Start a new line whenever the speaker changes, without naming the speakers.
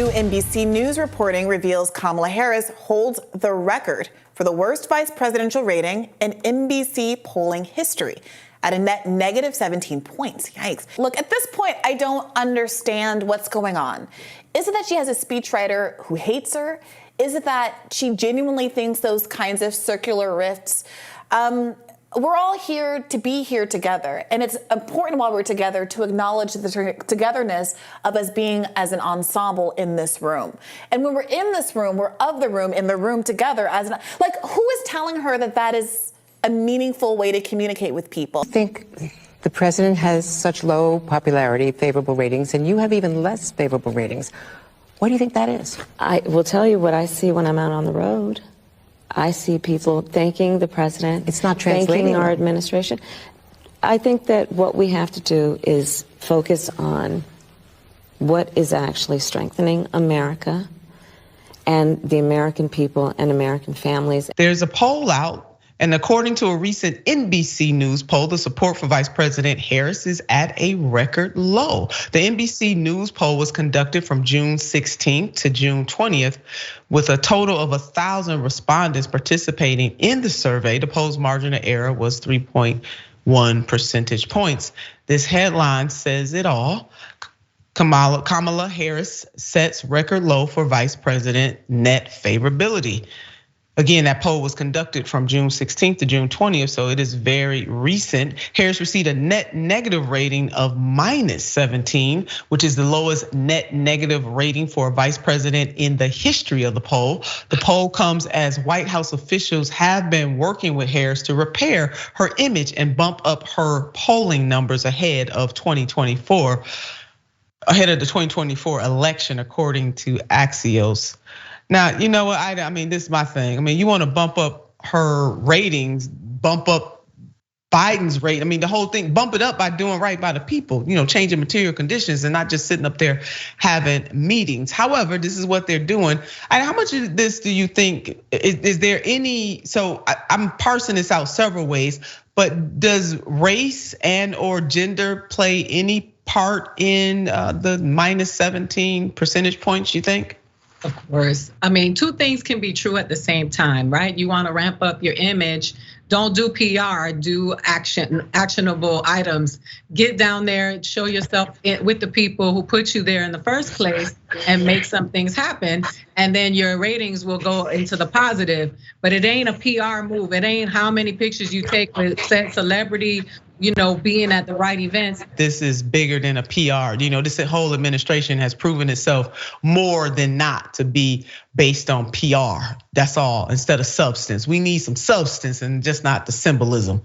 New NBC News reporting reveals Kamala Harris holds the record for the worst vice presidential rating in NBC polling history at a net negative 17 points. Yikes. Look, at this point, I don't understand what's going on. Is it that she has a speechwriter who hates her? Is it that she genuinely thinks those kinds of circular rifts? We're all here to be here together, and it's important while we're together to acknowledge the togetherness of us being as an ensemble in this room. And when we're in this room, we're of the room, in the room together. Who is telling her that that is a meaningful way to communicate with people?
I think the president has such low popularity, favorable ratings, and you have even less favorable ratings. What do you think that is?
I will tell you what I see when I'm out on the road. I see people thanking the president.
It's not translating.
Thanking our administration. I think that what we have to do is focus on what is actually strengthening America and the American people and American families.
There's a poll out, and according to a recent NBC News poll, the support for Vice President Harris is at a record low. The NBC News poll was conducted from June 16th to June 20th, with a total of 1,000 respondents participating in the survey. The poll's margin of error was 3.1 percentage points. This headline says it all. Kamala Harris sets record low for vice president net favorability. Again, that poll was conducted from June 16th to June 20th, so it is very recent. Harris received a net negative rating of -17, which is the lowest net negative rating for a vice president in the history of the poll. The poll comes as White House officials have been working with Harris to repair her image and bump up her polling numbers ahead of the 2024 election, according to Axios. Now, you know what, Aida, I mean, this is my thing. I mean, you wanna bump up her ratings, bump up Biden's rate. I mean, the whole thing, bump it up by doing right by the people, changing material conditions and not just sitting up there having meetings. However, this is what they're doing. And how much of this do you think, is there any, so I'm parsing this out several ways, but does race and or gender play any part in the -17 percentage points, you think?
Of course. I mean, two things can be true at the same time, right? You want to ramp up your image. Don't do PR, do actionable items. Get down there, show yourself with the people who put you there in the first place and make some things happen. And then your ratings will go into the positive. But it ain't a PR move. It ain't how many pictures you take with said celebrity, being at the right events.
This is bigger than a PR. This whole administration has proven itself more than not to be based on PR. That's all, instead of substance. We need some substance and just not the symbolism.